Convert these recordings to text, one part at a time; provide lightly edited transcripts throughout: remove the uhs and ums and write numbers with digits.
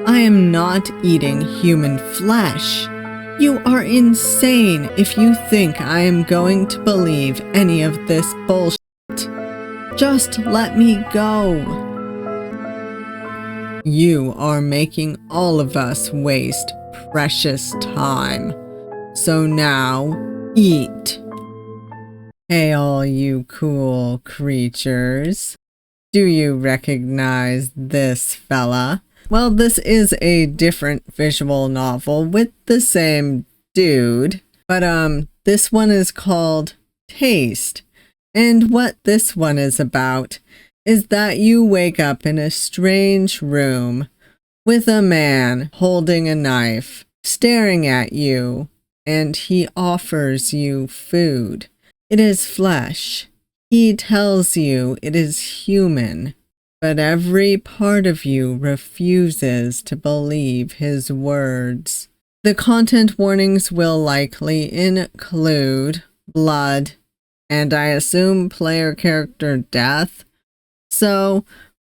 I am not eating human flesh. You are insane if you think I am going to believe any of this bullshit. Just let me go. You are making all of us waste precious time. So now, eat. Hey all you cool creatures. Do you recognize this fella? Well, this is a different visual novel with the same dude, but this one is called Taste. And what this one is about is that you wake up in a strange room with a man holding a knife, staring at you, and he offers you food. It is flesh. He tells you it is human. But every part of you refuses to believe his words. The content warnings will likely include blood, and I assume player character death. So,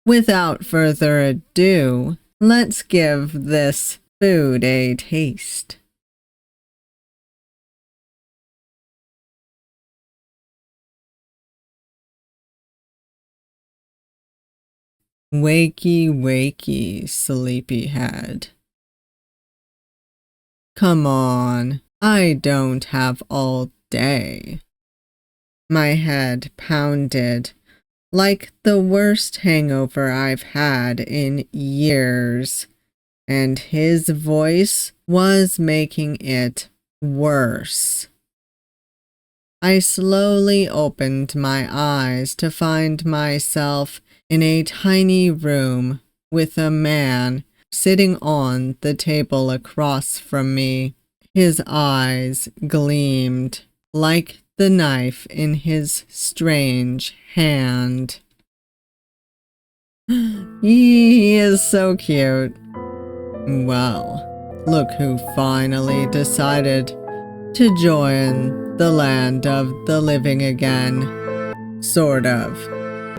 without further ado, let's give this food a taste. Wakey, wakey, sleepyhead. Come on, I don't have all day. My head pounded like the worst hangover I've had in years, and his voice was making it worse. I slowly opened my eyes to find myself in a tiny room with a man sitting on the table across from me. His eyes gleamed like the knife in his strange hand. He is so cute. Well, look who finally decided to join the land of the living again. Sort of.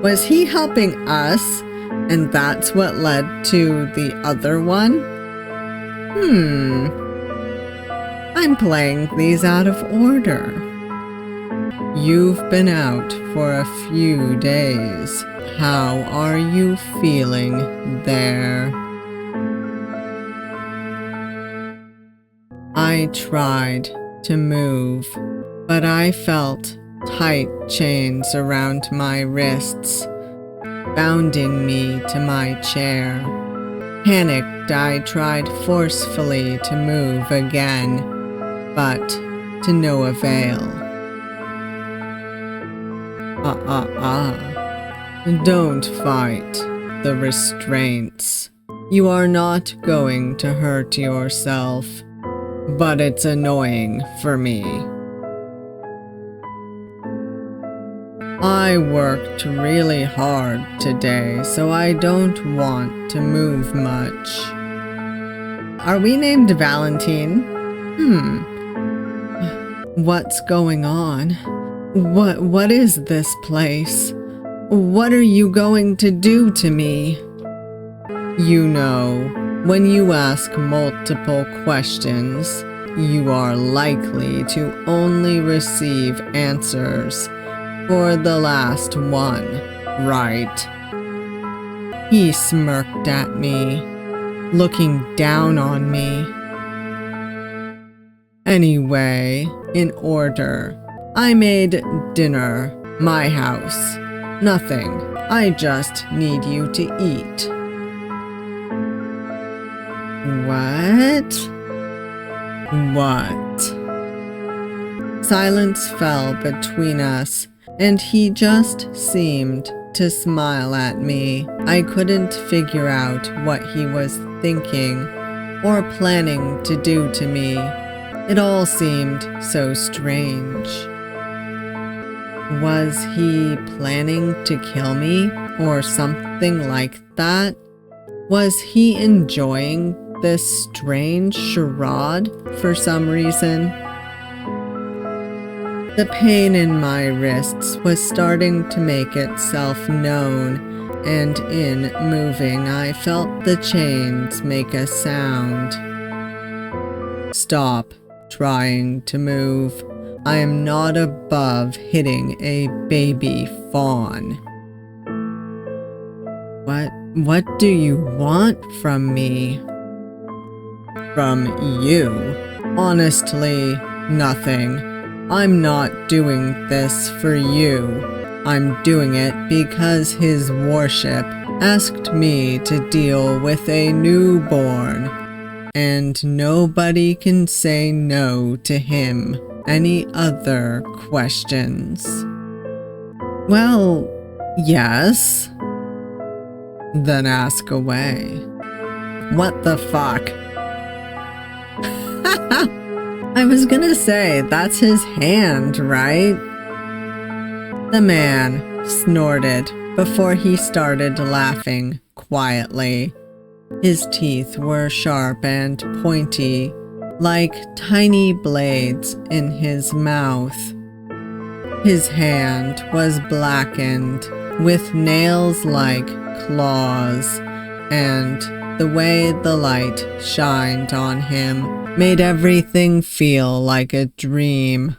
Was he helping us, and that's what led to the other one? I'm playing these out of order. You've been out for a few days. How are you feeling there? I tried to move, but I felt tight chains around my wrists, bounding me to my chair. Panicked, I tried forcefully to move again, but to no avail. Don't fight the restraints. You are not going to hurt yourself, but it's annoying for me. I worked really hard today, so I don't want to move much. Are we named Valentine? What's going on? What is this place? What are you going to do to me? You know, when you ask multiple questions, you are likely to only receive answers for the last one, right? He smirked at me, looking down on me. Anyway, in order. I made dinner, my house. Nothing. I just need you to eat. What? What? Silence fell between us, and he just seemed to smile at me. I couldn't figure out what he was thinking or planning to do to me. It all seemed so strange. Was he planning to kill me or something like that? Was he enjoying this strange charade for some reason? The pain in my wrists was starting to make itself known, and in moving I felt the chains make a sound. Stop trying to move. I am not above hitting a baby fawn. What do you want from me? From you? Honestly, nothing. I'm not doing this for you. I'm doing it because his worship asked me to deal with a newborn, and nobody can say no to him. Any other questions? Well, yes. Then ask away. What the fuck? I was gonna say, that's his hand, right? The man snorted before he started laughing quietly. His teeth were sharp and pointy, like tiny blades in his mouth. His hand was blackened, with nails like claws, and the way the light shined on him made everything feel like a dream.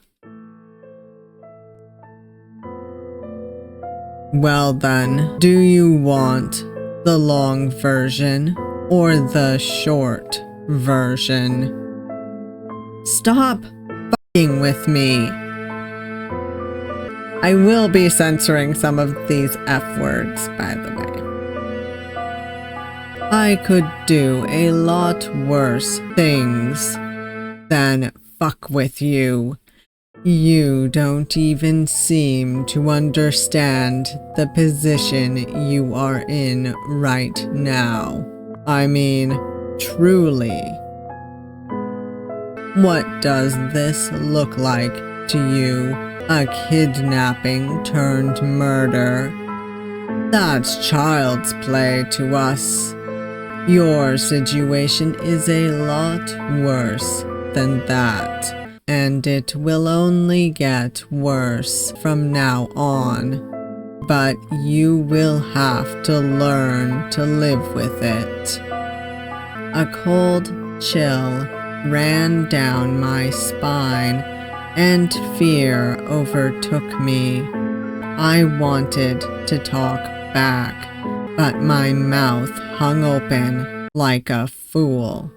Well then, do you want the long version or the short version? Stop fucking with me. I will be censoring some of these F words, by the way. I could do a lot worse things than fuck with you. You don't even seem to understand the position you are in right now. I mean, truly. What does this look like to you? A kidnapping turned murder? That's child's play to us. Your situation is a lot worse than that, and it will only get worse from now on. But you will have to learn to live with it. A cold chill ran down my spine, and fear overtook me. I wanted to talk back, but my mouth hung open like a fool,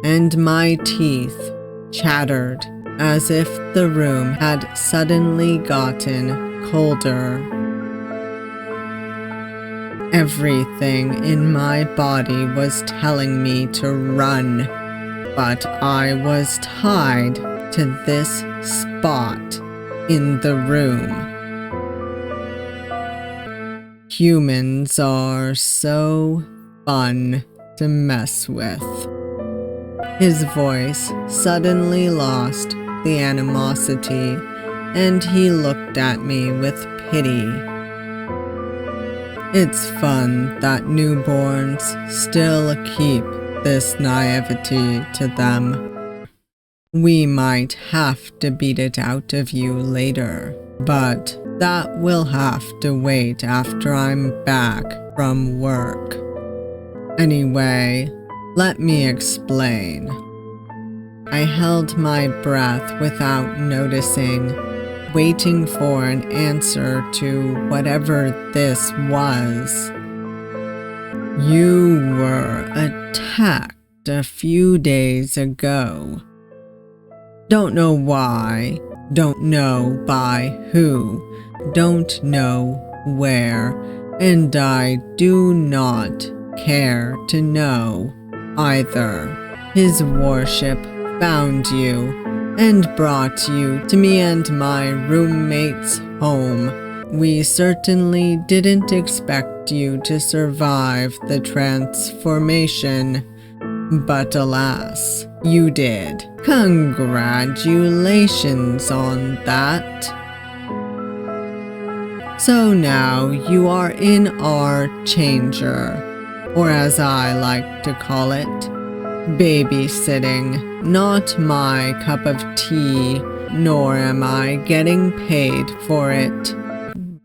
and my teeth chattered as if the room had suddenly gotten colder. Everything in my body was telling me to run, but I was tied to this spot in the room. Humans are so fun to mess with. His voice suddenly lost the animosity, and he looked at me with pity. It's fun that newborns still keep this naivety to them. We might have to beat it out of you later, but that will have to wait after I'm back from work. Anyway, let me explain. I held my breath without noticing, waiting for an answer to whatever this was. You were attacked a few days ago. Don't know why, don't know by who, don't know where, and I do not care to know either. His worship found you and brought you to me and my roommate's home. We certainly didn't expect you to survive the transformation, but alas, you did. Congratulations on that. So now you are in our changer, or as I like to call it, babysitting. Not my cup of tea, nor am I getting paid for it.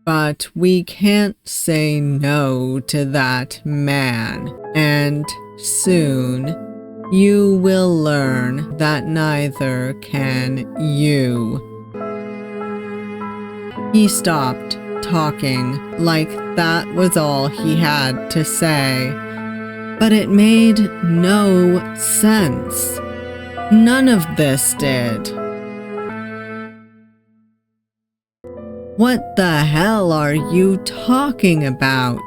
But we can't say no to that man, and soon you will learn that neither can you. He stopped talking like that was all he had to say, but it made no sense. None of this did. What the hell are you talking about?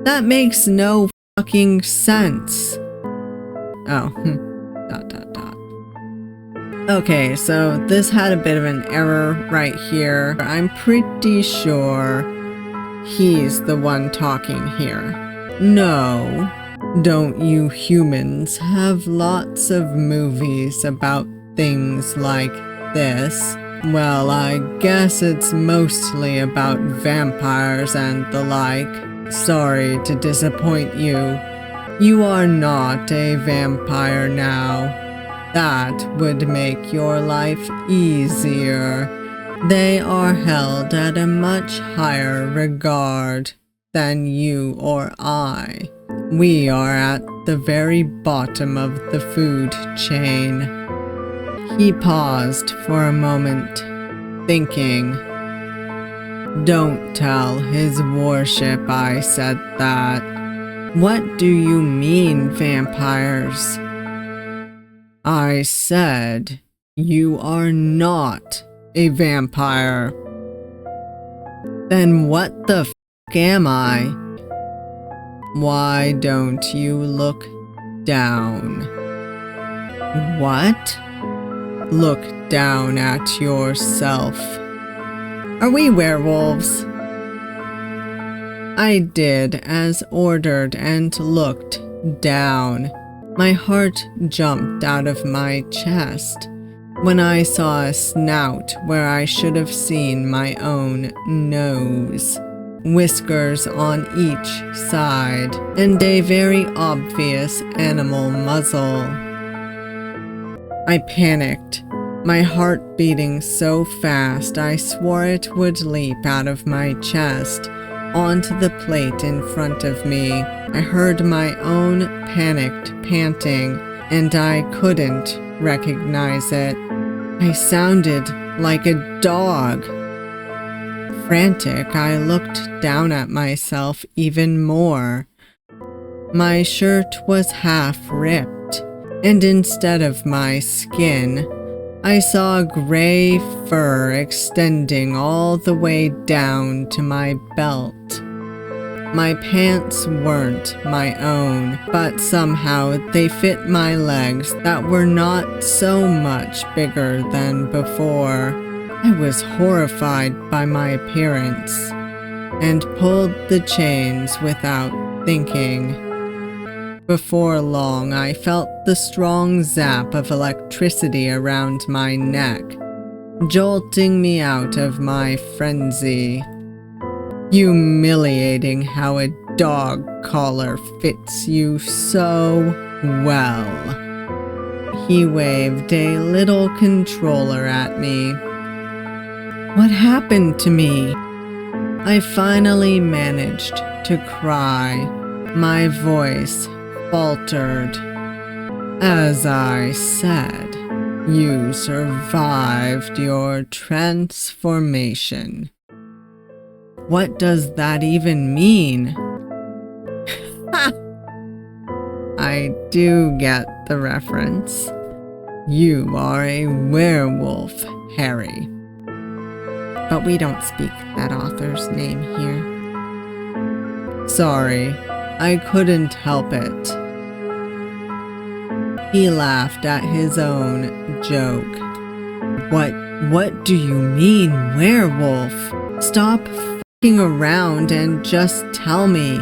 That makes no fucking sense. Oh, Okay, so this had a bit of an error right here. I'm pretty sure he's the one talking here. No, don't you humans have lots of movies about things like this? Well, I guess it's mostly about vampires and the like. Sorry to disappoint you. You are not a vampire now. That would make your life easier. They are held at a much higher regard than you or I. We are at the very bottom of the food chain. He paused for a moment, thinking. Don't tell his worship I said that. What do you mean, vampires? I said, you are not a vampire. Then what the f am I? Why don't you look down? What? Look down at yourself. Are we werewolves? I did as ordered and looked down. My heart jumped out of my chest when I saw a snout where I should have seen my own nose, whiskers on each side, and a very obvious animal muzzle. I panicked, my heart beating so fast I swore it would leap out of my chest onto the plate in front of me. I heard my own panicked panting, and I couldn't recognize it. I sounded like a dog. Frantic, I looked down at myself even more. My shirt was half ripped, and instead of my skin, I saw gray fur extending all the way down to my belt. My pants weren't my own, but somehow they fit my legs that were not so much bigger than before. I was horrified by my appearance and pulled the chains without thinking. Before long, I felt the strong zap of electricity around my neck, jolting me out of my frenzy. Humiliating how a dog collar fits you so well. He waved a little controller at me. What happened to me? I finally managed to cry. My voice faltered. As I said, you survived your transformation. What does that even mean? I do get the reference. You are a werewolf, Harry. But we don't speak that author's name here. Sorry, I couldn't help it. He laughed at his own joke. What do you mean, werewolf? Stop f***ing around and just tell me.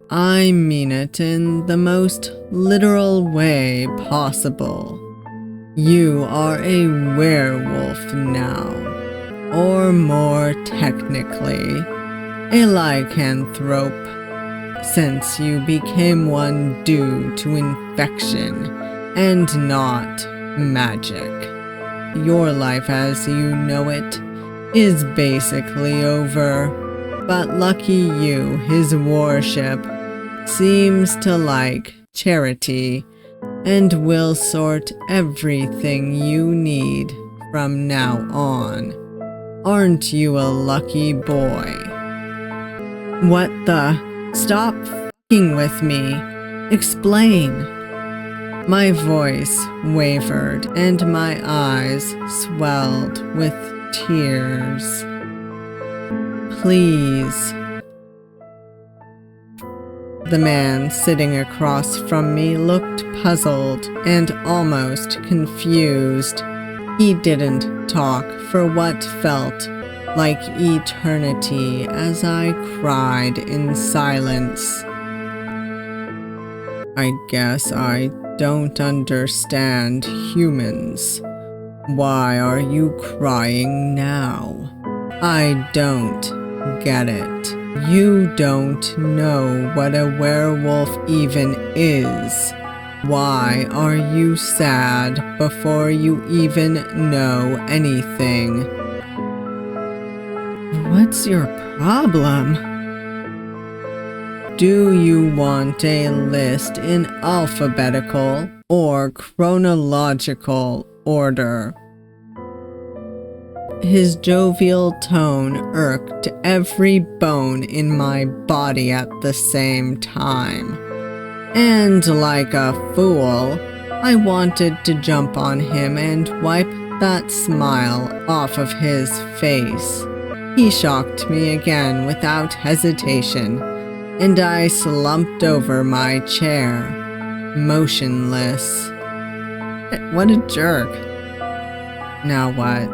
I mean it in the most literal way possible. You are a werewolf now, or more technically, a lycanthrope, since you became one due to infection and not magic. Your life as you know it is basically over. But lucky you, his worship seems to like charity and will sort everything you need from now on. Aren't you a lucky boy? What the? Stop f***ing with me. Explain. My voice wavered and my eyes swelled with tears. Please. The man sitting across from me looked puzzled and almost confused. He didn't talk for what felt like eternity as I cried in silence. I guess I don't understand humans. Why are you crying now? I don't get it. You don't know what a werewolf even is. Why are you sad before you even know anything? What's your problem? Do you want a list in alphabetical or chronological order? His jovial tone irked every bone in my body at the same time. And like a fool, I wanted to jump on him and wipe that smile off of his face. He shocked me again without hesitation, and I slumped over my chair, motionless. What a jerk. Now what?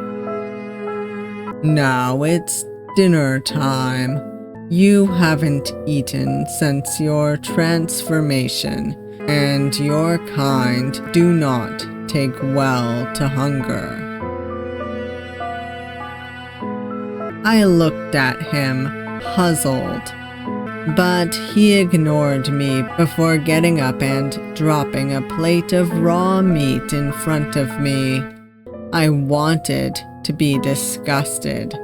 Now it's dinner time. You haven't eaten since your transformation, and your kind do not take well to hunger. I looked at him, puzzled, but he ignored me before getting up and dropping a plate of raw meat in front of me. I wanted to be disgusted,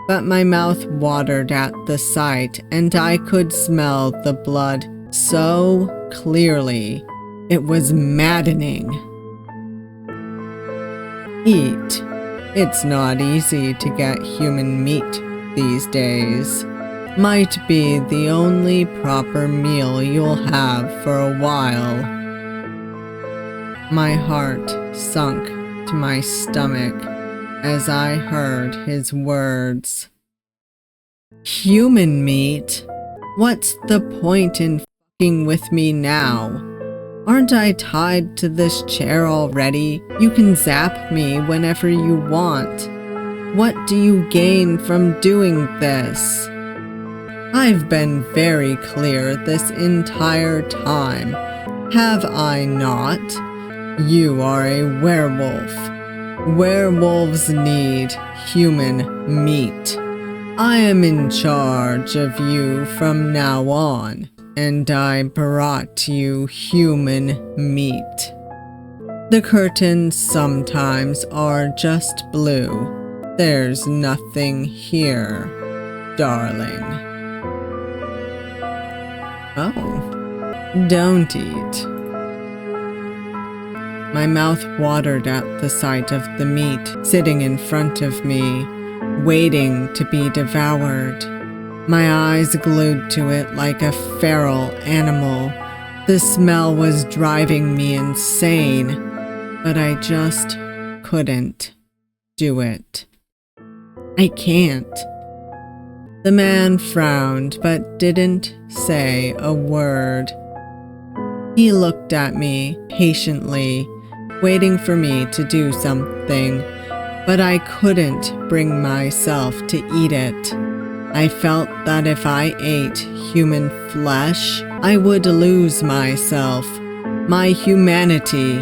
but my mouth watered at the sight and I could smell the blood so clearly. It was maddening. Eat. It's not easy to get human meat these days. Might be the only proper meal you'll have for a while. My heart sunk to my stomach as I heard his words. Human meat? What's the point in f***ing with me now? Aren't I tied to this chair already? You can zap me whenever you want. What do you gain from doing this? I've been very clear this entire time, have I not? You are a werewolf. Werewolves need human meat. I am in charge of you from now on, and I brought you human meat. The curtains sometimes are just blue. There's nothing here, darling. Oh, don't eat. My mouth watered at the sight of the meat sitting in front of me, waiting to be devoured. My eyes glued to it like a feral animal. The smell was driving me insane, but I just couldn't do it. I can't. The man frowned but didn't say a word. He looked at me patiently, waiting for me to do something, but I couldn't bring myself to eat it. I felt that if I ate human flesh, I would lose myself, my humanity.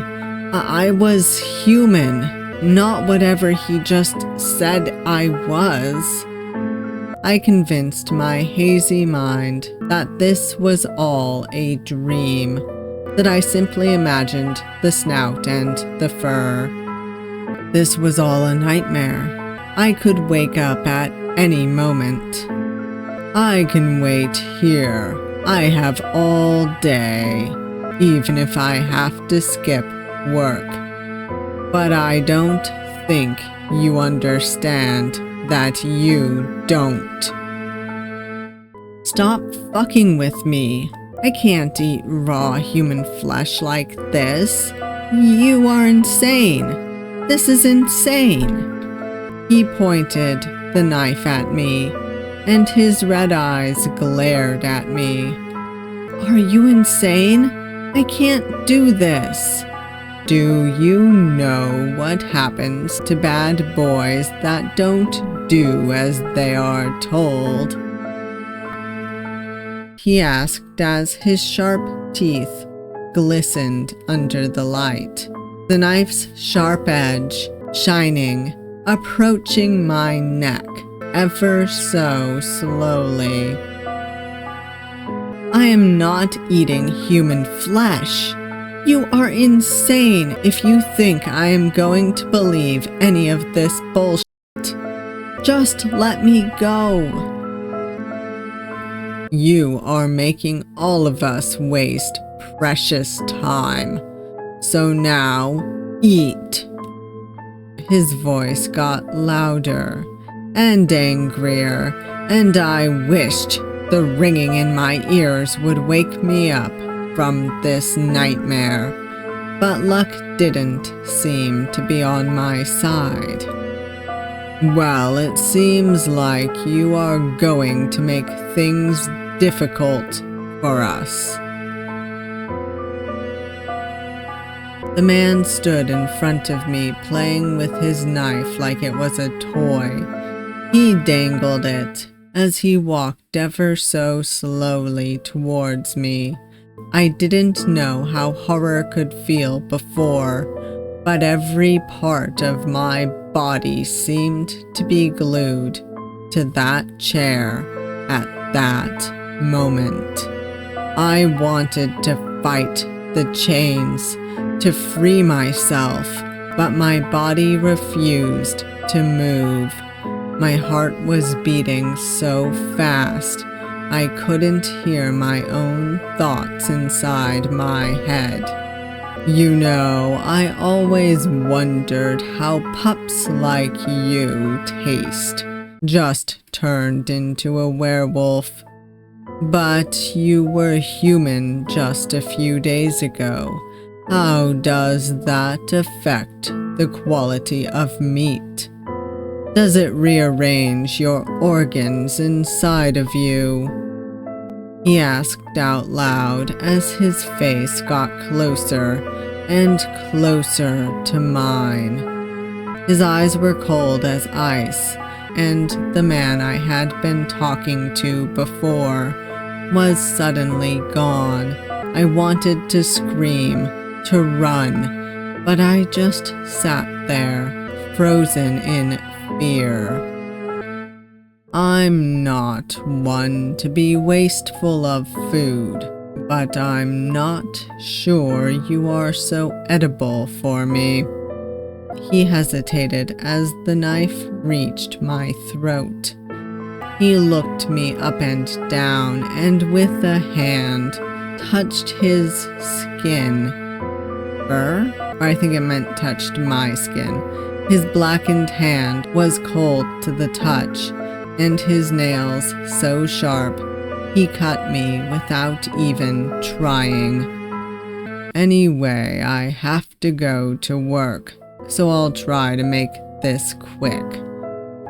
I was human, not whatever he just said I was. I convinced my hazy mind that this was all a dream, that I simply imagined the snout and the fur. This was all a nightmare. I could wake up at any moment. I can wait here. I have all day, even if I have to skip work. But I don't think you understand that you don't. Stop fucking with me. I can't eat raw human flesh like this. You are insane. This is insane. He pointed the knife at me, and his red eyes glared at me. Are you insane? I can't do this. Do you know what happens to bad boys that don't do as they are told? He asked as his sharp teeth glistened under the light, the knife's sharp edge shining, approaching my neck ever so slowly. I am not eating human flesh. You are insane if you think I am going to believe any of this bullshit. Just let me go. You are making all of us waste precious time. So now, eat. His voice got louder and angrier, and I wished the ringing in my ears would wake me up from this nightmare. But luck didn't seem to be on my side. Well, it seems like you are going to make things difficult for us. The man stood in front of me, playing with his knife like it was a toy. He dangled it as he walked ever so slowly towards me. I didn't know how horror could feel before, but every part of my body seemed to be glued to that chair at that moment. I wanted to fight the chains, to free myself, but my body refused to move. My heart was beating so fast, I couldn't hear my own thoughts inside my head. You know, I always wondered how pups like you taste, just turned into a werewolf. But you were human just a few days ago. How does that affect the quality of meat? Does it rearrange your organs inside of you? He asked out loud as his face got closer and closer to mine. His eyes were cold as ice, and the man I had been talking to before was suddenly gone. I wanted to scream, to run, but I just sat there, frozen in fear. I'm not one to be wasteful of food, but I'm not sure you are so edible for me. He hesitated as the knife reached my throat. He looked me up and down, and with a hand touched his skin. Or I think it meant touched my skin. His blackened hand was cold to the touch, and his nails so sharp, he cut me without even trying. Anyway, I have to go to work, so I'll try to make this quick.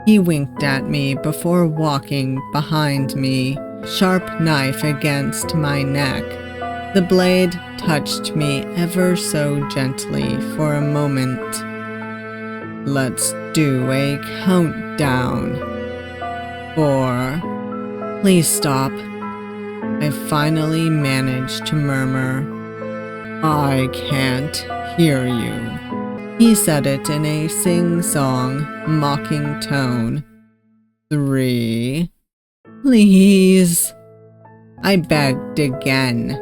He winked at me before walking behind me, sharp knife against my neck. The blade touched me ever so gently for a moment. Let's do a countdown. 4. Please stop. I finally managed to murmur. I can't hear you. He said it in a sing-song, mocking tone. 3. Please. I begged again.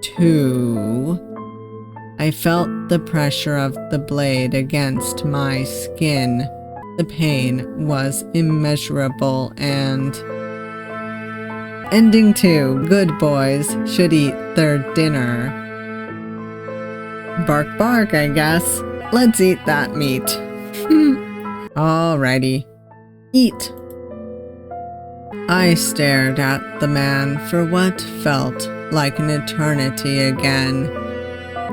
2. I felt the pressure of the blade against my skin. The pain was immeasurable and... Ending 2. Good boys should eat their dinner. Bark bark, I guess. Let's eat that meat. Alrighty. Eat. I stared at the man for what felt like an eternity again.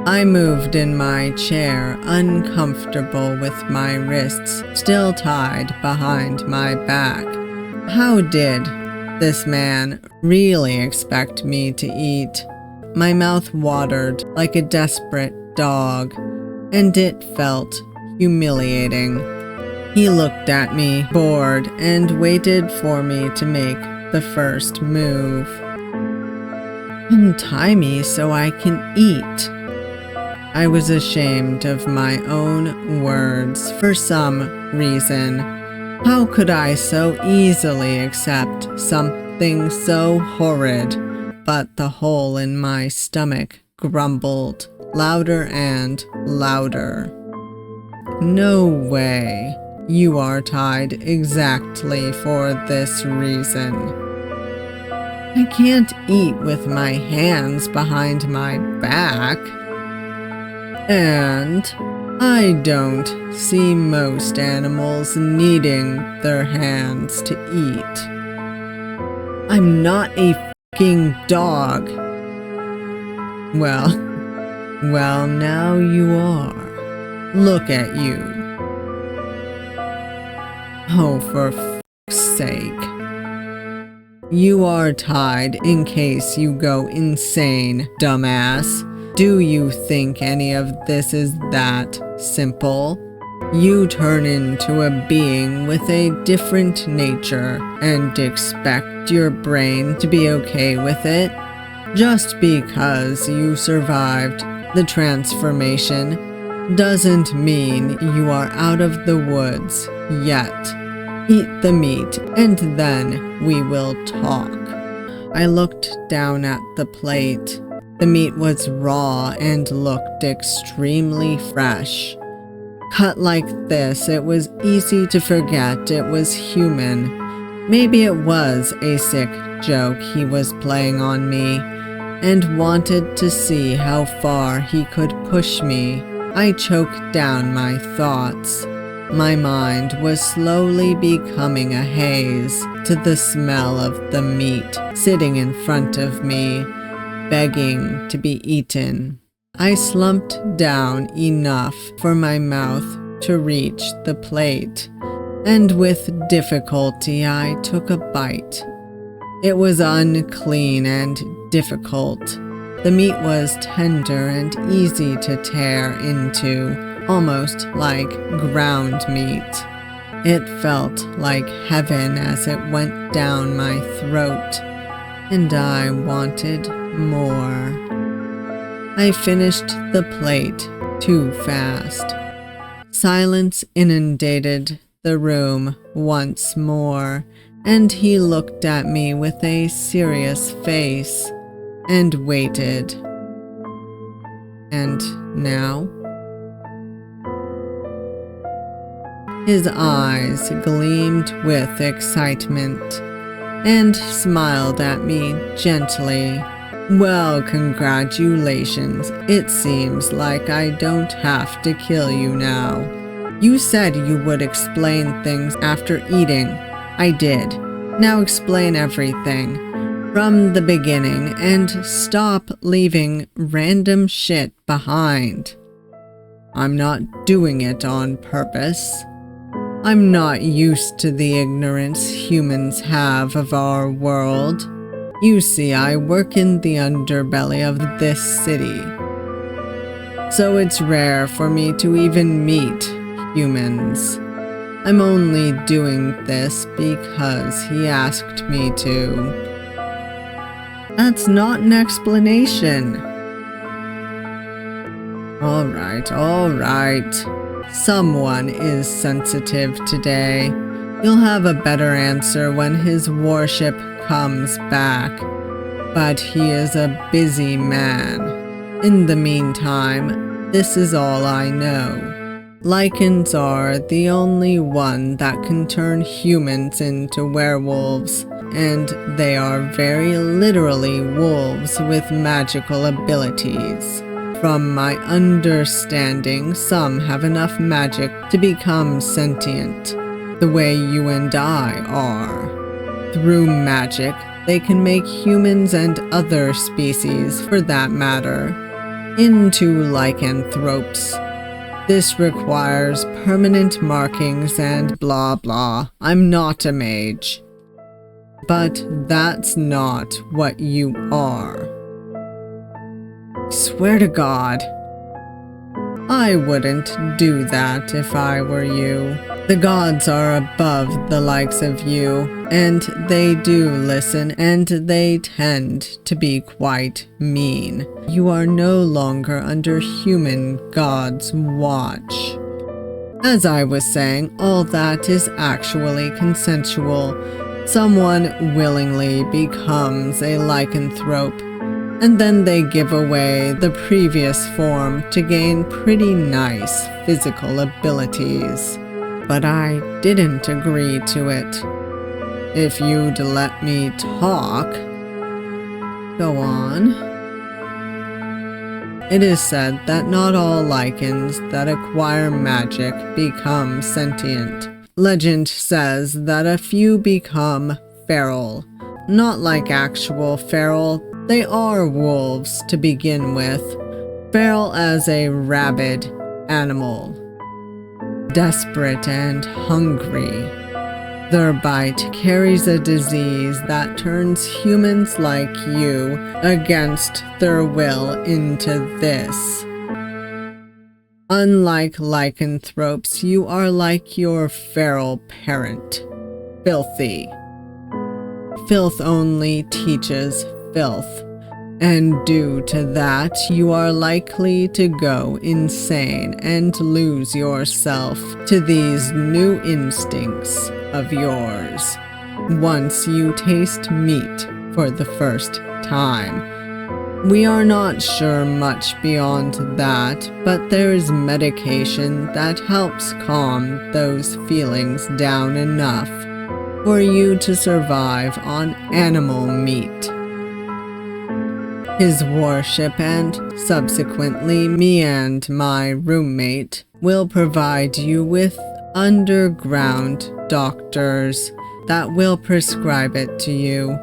I moved in my chair, uncomfortable with my wrists still tied behind my back. How did this man really expect me to eat? My mouth watered like a desperate dog, and it felt humiliating. He looked at me, bored, and waited for me to make the first move. Untie me so I can eat. I was ashamed of my own words for some reason. How could I so easily accept something so horrid? But the hole in my stomach grumbled louder and louder. No way. You are tied exactly for this reason. I can't eat with my hands behind my back. And I don't see most animals needing their hands to eat. I'm not a fucking dog. Well, now you are. Look at you. Oh, for fuck's sake. You are tied in case you go insane, dumbass. Do you think any of this is that simple? You turn into a being with a different nature and expect your brain to be okay with it? Just because you survived the transformation doesn't mean you are out of the woods yet. Eat the meat and then we will talk. I looked down at the plate. The meat was raw and looked extremely fresh. Cut like this, it was easy to forget it was human. Maybe it was a sick joke he was playing on me, and wanted to see how far he could push me. I choked down my thoughts. My mind was slowly becoming a haze to the smell of the meat sitting in front of me, begging to be eaten. I slumped down enough for my mouth to reach the plate, and with difficulty I took a bite. It was unclean and difficult. The meat was tender and easy to tear into, almost like ground meat. It felt like heaven as it went down my throat, and I wanted more. I finished the plate too fast. Silence inundated the room once more, and he looked at me with a serious face and waited. And now? His eyes gleamed with excitement and smiled at me gently. Well, congratulations. It seems like I don't have to kill you now. You said you would explain things after eating. I did. Now explain everything from the beginning and stop leaving random shit behind. I'm not doing it on purpose. I'm not used to the ignorance humans have of our world. You see, I work in the underbelly of this city, so it's rare for me to even meet humans. I'm only doing this because he asked me to. That's not an explanation. Alright. Someone is sensitive today. You'll have a better answer when his warship comes back. But he is a busy man. In the meantime, this is all I know. Lycans are the only one that can turn humans into werewolves, and they are very literally wolves with magical abilities. From my understanding, some have enough magic to become sentient, the way you and I are. Through magic, they can make humans and other species, for that matter, into lycanthropes. This requires permanent markings and blah blah. I'm not a mage. But that's not what you are. Swear to God, I wouldn't do that if I were you. The gods are above the likes of you, and they do listen, and they tend to be quite mean. You are no longer under human god's watch. As I was saying, all that is actually consensual. Someone willingly becomes a lycanthrope, and then they give away the previous form to gain pretty nice physical abilities. But I didn't agree to it. If you'd let me talk... Go on. It is said that not all lycans that acquire magic become sentient. Legend says that a few become feral. Not like actual feral, they are wolves to begin with. Feral as a rabid animal. Desperate and hungry. Their bite carries a disease that turns humans like you against their will into this. Unlike lycanthropes, you are like your feral parent. Filthy. Filth only teaches filth. And due to that, you are likely to go insane and lose yourself to these new instincts of yours once you taste meat for the first time. We are not sure much beyond that, but there is medication that helps calm those feelings down enough for you to survive on animal meat. His worship and subsequently me and my roommate will provide you with underground doctors that will prescribe it to you.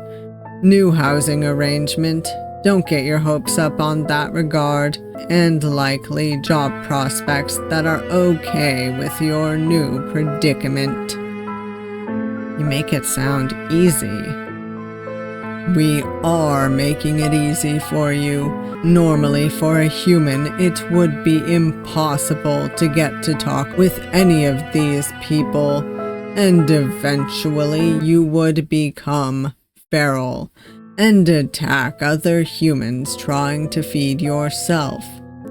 New housing arrangement, don't get your hopes up on that regard, and likely job prospects that are okay with your new predicament. You make it sound easy. We are making it easy for you. Normally, for a human, it would be impossible to get to talk with any of these people, and eventually you would become feral and attack other humans trying to feed yourself,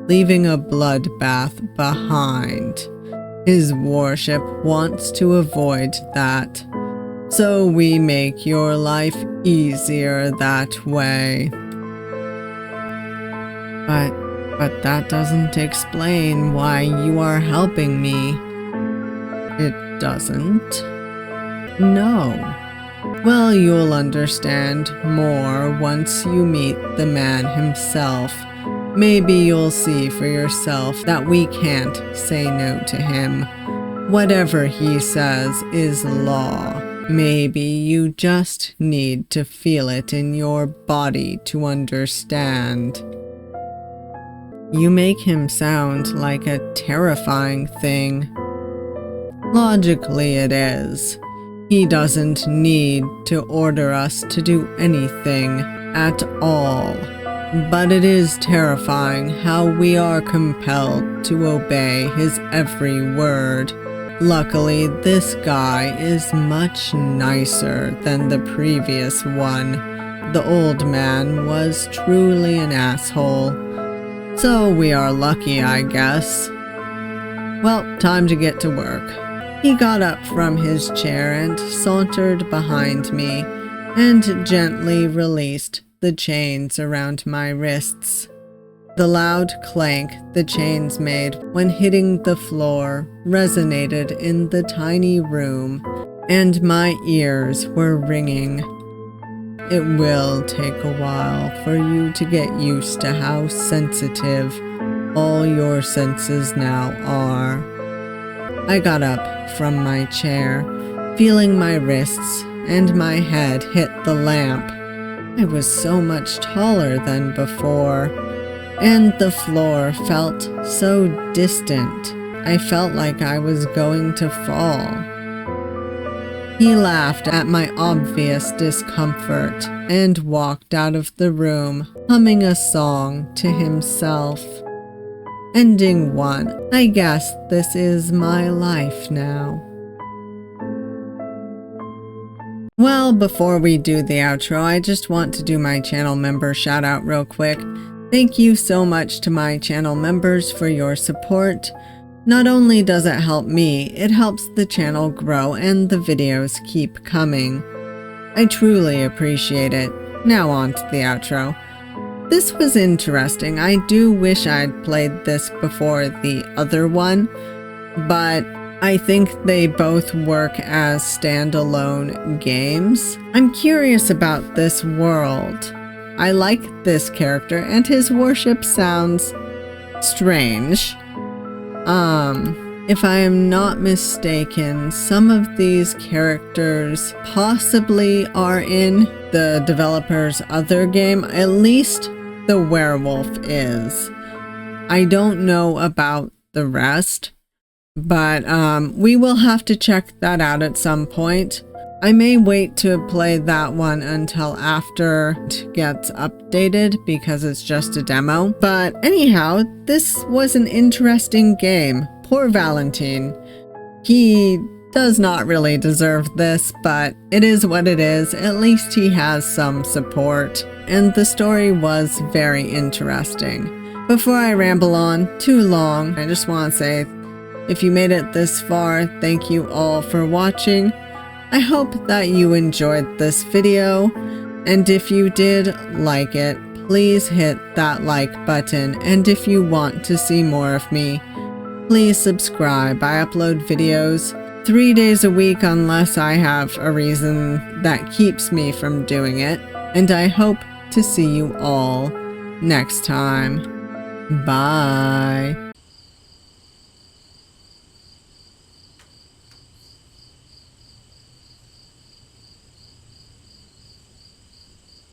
leaving a bloodbath behind. His worship wants to avoid that. So we make your life easier that way. But that doesn't explain why you are helping me. It doesn't? No. Well, you'll understand more once you meet the man himself. Maybe you'll see for yourself that we can't say no to him. Whatever he says is law. Maybe you just need to feel it in your body to understand. You make him sound like a terrifying thing. Logically it is. He doesn't need to order us to do anything at all. But it is terrifying how we are compelled to obey his every word. Luckily, this guy is much nicer than the previous one. The old man was truly an asshole. So we are lucky, I guess. Well, time to get to work. He got up from his chair and sauntered behind me, and gently released the chains around my wrists. The loud clank the chains made when hitting the floor resonated in the tiny room, and my ears were ringing. It will take a while for you to get used to how sensitive all your senses now are. I got up from my chair, feeling my wrists and my head hit the lamp. I was so much taller than before, and the floor felt so distant. I felt like I was going to fall. He laughed at my obvious discomfort and walked out of the room, humming a song to himself. Ending 1. I guess this is my life now. Well, before we do the outro, I just want to do my channel member shout out real quick. Thank you so much to my channel members for your support. Not only does it help me, it helps the channel grow and the videos keep coming. I truly appreciate it. Now on to the outro. This was interesting. I do wish I'd played this before the other one, but I think they both work as standalone games. I'm curious about this world. I like this character, and his worship sounds strange. If I am not mistaken, some of these characters possibly are in the developer's other game. At least the werewolf is. I don't know about the rest, but we will have to check that out at some point. I may wait to play that one until after it gets updated because it's just a demo. But anyhow, this was an interesting game. Poor Valentine. He does not really deserve this, but it is what it is. At least he has some support. And the story was very interesting. Before I ramble on too long, I just want to say, if you made it this far, thank you all for watching. I hope that you enjoyed this video, and if you did like it, please hit that like button, and if you want to see more of me, please subscribe. I upload videos 3 days a week unless I have a reason that keeps me from doing it, and I hope to see you all next time. Bye.